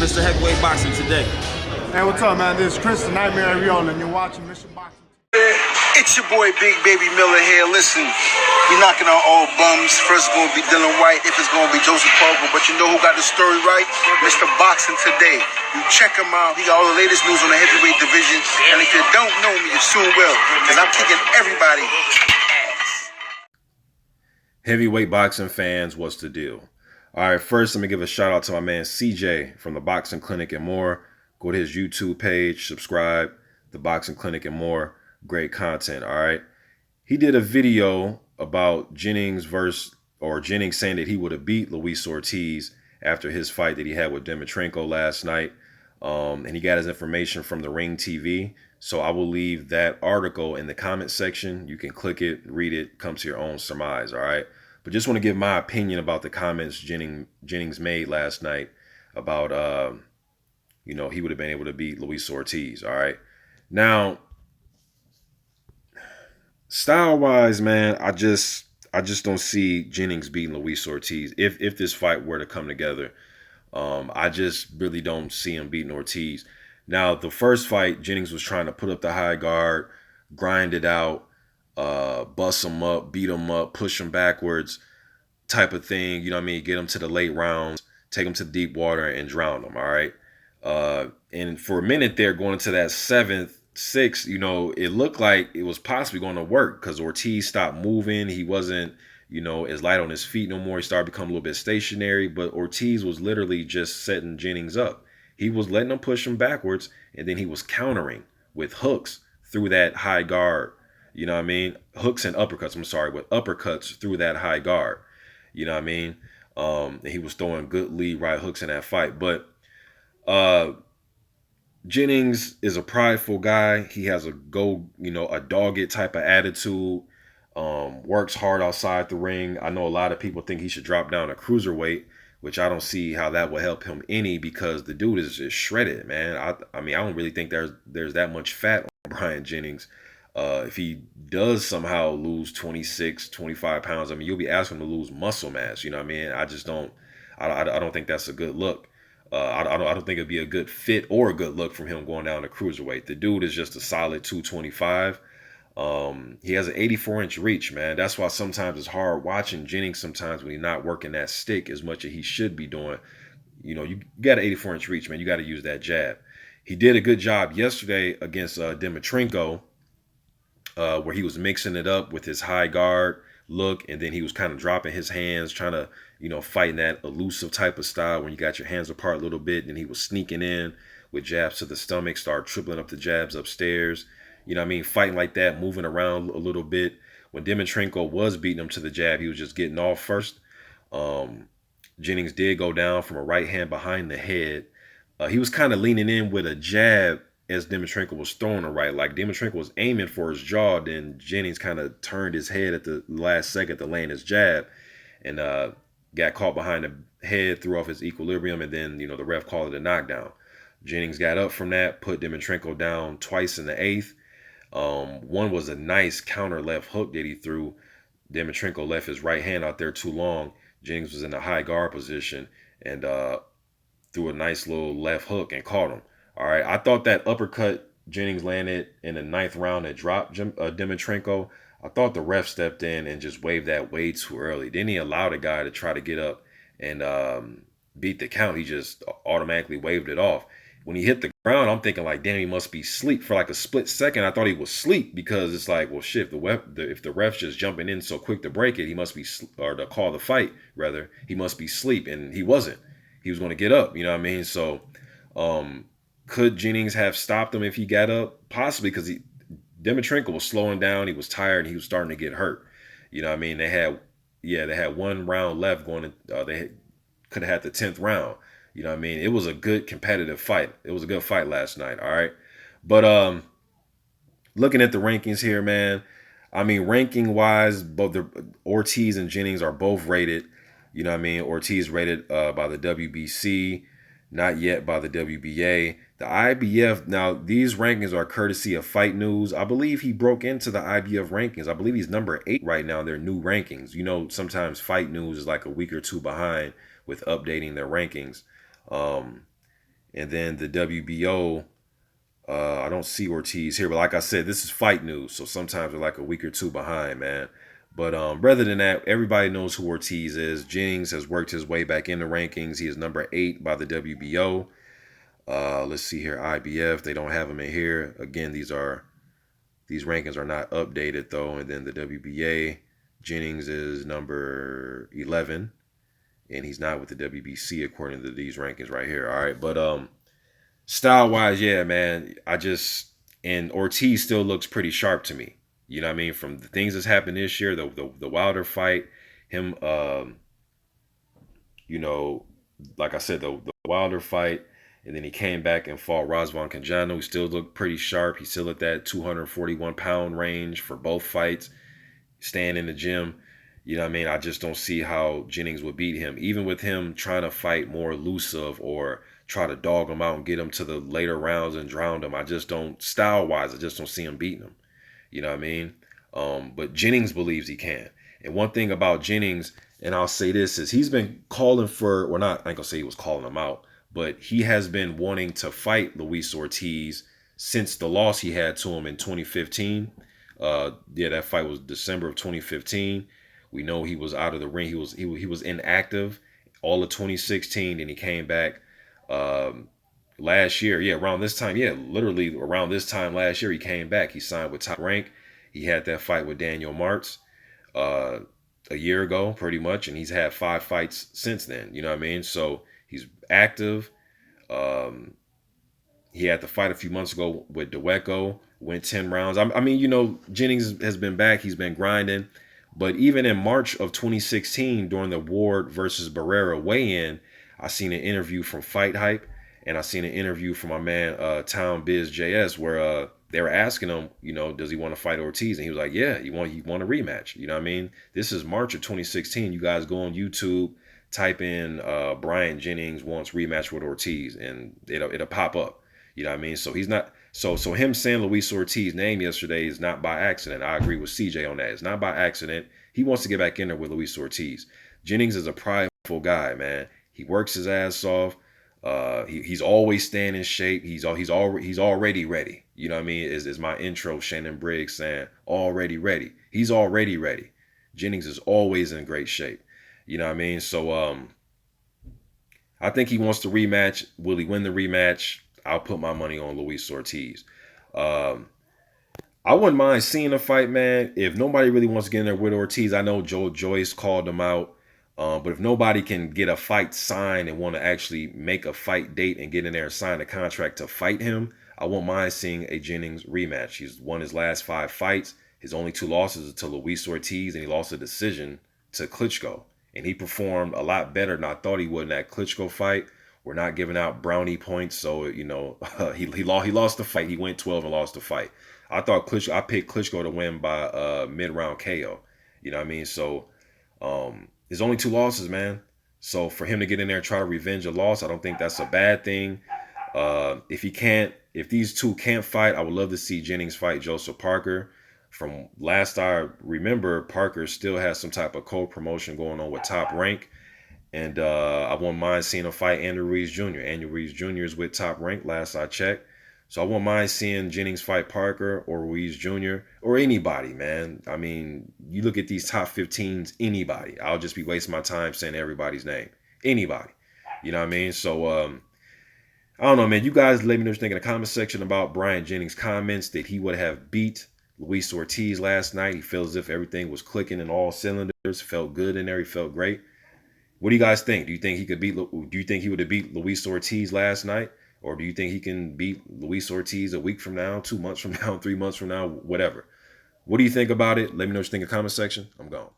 Mr. Heavyweight Boxing today. Hey, what's up, man? This is Chris, the Nightmare Ariel, and you're watching Mr. Boxing. It's your boy Big Baby Miller here. Listen, we knocking on all bums. First it's gonna be Dylan White, if it's gonna be Joseph Parker, but you know who got the story right? Mr. Boxing Today. You check him out. He got all the latest news on the heavyweight division. And if you don't know me, you soon will, because I'm kicking everybody ass. Heavyweight boxing fans, what's the deal? All right, first let me give a shout out to my man CJ from the Boxing Clinic and More. Go to his YouTube page, subscribe, the Boxing Clinic and More. Great content, all right? He did a video about Jennings saying that he would have beat Luis Ortiz after his fight that he had with Dimitrenko last night. And he got his information from the Ring TV. So I will leave that article in the comment section. You can click it, read it, come to your own surmise, all right? But just want to give my opinion about the comments Jennings made last night about, he would have been able to beat Luis Ortiz, all right? Now, style-wise, man, I just don't see Jennings beating Luis Ortiz if this fight were to come together. I just really don't see him beating Ortiz. Now, the first fight, Jennings was trying to put up the high guard, grind it out, bust him up, beat him up, push him backwards type of thing. You know what I mean? Get him to the late rounds, take him to deep water and drown him, all right? And for a minute there, going into that sixth, it looked like it was possibly going to work because Ortiz stopped moving. He wasn't, as light on his feet no more. He started becoming a little bit stationary, but Ortiz was literally just setting Jennings up. He was letting him push him backwards, and then he was countering with hooks through that high guard. You know what I mean? Hooks and uppercuts, with uppercuts through that high guard. You know what I mean? And he was throwing good lead right hooks in that fight. But Jennings is a prideful guy. He has a dogged type of attitude, works hard outside the ring. I know a lot of people think he should drop down to cruiserweight, which I don't see how that will help him any because the dude is just shredded, man. I don't really think there's that much fat on Bryant Jennings. If he does somehow lose 26, 25 pounds, you'll be asking him to lose muscle mass. You know what I mean? I don't think that's a good look. I don't think it'd be a good fit or a good look from him going down to cruiserweight. The dude is just a solid 225. He has an 84-inch reach, man. That's why sometimes it's hard watching Jennings sometimes when he's not working that stick as much as he should be doing. You got an 84-inch reach, man. You got to use that jab. He did a good job yesterday against Dimitrenko, where he was mixing it up with his high guard look, and then he was kind of dropping his hands, trying to, fighting that elusive type of style when you got your hands apart a little bit, and he was sneaking in with jabs to the stomach, start tripling up the jabs upstairs. You know what I mean? Fighting like that, moving around a little bit. When Dimitrenko was beating him to the jab, he was just getting off first. Jennings did go down from a right hand behind the head. He was kind of leaning in with a jab as Dimitrenko was throwing a right. Like Dimitrenko was aiming for his jaw, then Jennings kind of turned his head at the last second to land his jab and got caught behind the head, threw off his equilibrium, and then, the ref called it a knockdown. Jennings got up from that, put Dimitrenko down twice in the eighth. One was a nice counter left hook that he threw. Dimitrenko left his right hand out there too long. Jennings was in a high guard position and threw a nice little left hook and caught him. All right, I thought that uppercut Jennings landed in the ninth round that dropped Dimitrenko, I thought the ref stepped in and just waved that way too early. Then he allowed a guy to try to get up and beat the count. He just automatically waved it off. When he hit the ground, I'm thinking like, damn, he must be asleep. For like a split second, I thought he was asleep because it's like, well, shit, if the ref's just jumping in so quick to break it, he must be, or to call the fight, rather, he must be asleep. And he wasn't. He was going to get up, you know what I mean? So could Jennings have stopped him if he got up? Possibly, because Dimitrenko was slowing down. He was tired and he was starting to get hurt. You know what I mean? They had one round left going. They could have had the 10th round. You know what I mean? It was a good competitive fight. It was a good fight last night, all right? But looking at the rankings here, man, I mean, ranking-wise, both the Ortiz and Jennings are both rated. You know what I mean? Ortiz rated by the WBC, not yet by the WBA. The IBF, now these rankings are courtesy of Fight News. I believe he broke into the IBF rankings. I believe he's number 8 right now, their new rankings. You know, sometimes Fight News is like a week or two behind with updating their rankings. And then the WBO, I don't see Ortiz here, but like I said, this is fight news, so sometimes we're like a week or two behind, man. But rather than that, everybody knows who Ortiz is. Jennings has worked his way back in the rankings. He is number 8 by the WBO. Let's see here, IBF. They don't have him in here. Again, these rankings are not updated though. And then the WBA, Jennings is number 11, and he's not with the WBC according to these rankings right here. All right, but style wise, yeah, man. And Ortiz still looks pretty sharp to me. You know what I mean? From the things that's happened this year, the Wilder fight, him, you know, like I said, the Wilder fight, and then he came back and fought Razvan Kanjano. He still looked pretty sharp. He's still at that 241-pound range for both fights, staying in the gym. You know what I mean? I just don't see how Jennings would beat him. Even with him trying to fight more elusive or try to dog him out and get him to the later rounds and drown him, I just don't, style-wise, I just don't see him beating him. You know what I mean? But Jennings believes he can. And one thing about Jennings, and I'll say this, is he's been calling for, well, not, I ain't gonna say he was calling him out, but he has been wanting to fight Luis Ortiz since the loss he had to him in 2015. Yeah, that fight was December of 2015. We know he was out of the ring. He was inactive all of 2016, and he came back last year. Yeah, around this time. Yeah, literally around this time last year, he came back. He signed with Top Rank. He had that fight with Daniel Martz a year ago, pretty much, and he's had 5 fights since then. You know what I mean? So he's active. He had the fight a few months ago with Dimitrenko, went 10 rounds. I mean, you know, Jennings has been back. He's been grinding. But even in March of 2016, during the Ward versus Barrera weigh-in, I seen an interview from Fight Hype, and I seen an interview from my man Town Biz JS, where they were asking him, you know, does he want to fight Ortiz? And he was like, yeah, he want a rematch. You know what I mean? This is March of 2016. You guys go on YouTube, type in Bryant Jennings wants rematch with Ortiz, and it'll pop up. You know what I mean? So he's not. So him saying Luis Ortiz's name yesterday is not by accident. I agree with CJ on that. It's not by accident. He wants to get back in there with Luis Ortiz. Jennings is a prideful guy, man. He works his ass off. He's always staying in shape. He's already ready. You know what I mean? Is my intro Shannon Briggs saying already ready. He's already ready. Jennings is always in great shape. You know what I mean? So I think he wants the rematch. Will he win the rematch? I'll put my money on Luis Ortiz. I wouldn't mind seeing a fight, man. If nobody really wants to get in there with Ortiz, I know Joe Joyce called him out. But if nobody can get a fight signed and want to actually make a fight date and get in there and sign a contract to fight him, I won't mind seeing a Jennings rematch. He's won his last 5 fights. His only 2 losses are to Luis Ortiz, and he lost a decision to Klitschko. And he performed a lot better than I thought he would in that Klitschko fight. We're not giving out brownie points, so you know he lost the fight. He went 12 and lost the fight. I picked Klitschko to win by mid-round KO. You know what I mean? So there's only 2 losses, man. So for him to get in there and try to revenge a loss, I don't think that's a bad thing. If these 2 can't fight, I would love to see Jennings fight Joseph Parker. From last I remember, Parker still has some type of co-promotion going on with Top Rank. And I wouldn't mind seeing him fight Andrew Ruiz Jr. Andrew Ruiz Jr. is with Top Rank, last I checked. So I wouldn't mind seeing Jennings fight Parker or Ruiz Jr. or anybody, man. I mean, you look at these top 15s, anybody. I'll just be wasting my time saying everybody's name. Anybody. You know what I mean? So, I don't know, man. You guys let me know what you think in the comment section about Bryant Jennings' comments that he would have beat Luis Ortiz last night. He feels as if everything was clicking in all cylinders. Felt good in there. He felt great. What do you guys think? Do you think he would have beat Luis Ortiz last night? Or do you think he can beat Luis Ortiz a week from now, 2 months from now, 3 months from now, whatever? What do you think about it? Let me know what you think in the comment section. I'm gone.